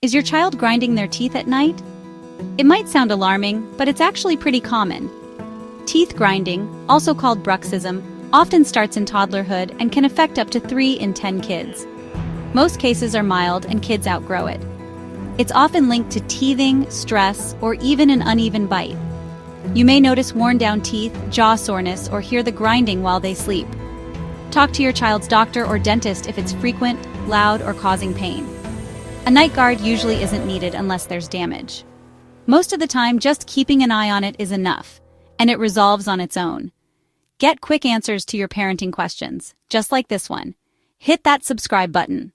Is your child grinding their teeth at night? It might sound alarming, but it's actually pretty common. Teeth grinding, also called bruxism, often starts in toddlerhood and can affect up to 3 in 10 kids. Most cases are mild and kids outgrow it. It's often linked to teething, stress, or even an uneven bite. You may notice worn-down teeth, jaw soreness, or hear the grinding while they sleep. Talk to your child's doctor or dentist if it's frequent, loud, or causing pain. A night guard usually isn't needed unless there's damage. Most of the time, just keeping an eye on it is enough, and it resolves on its own. Get quick answers to your parenting questions, just like this one. Hit that subscribe button.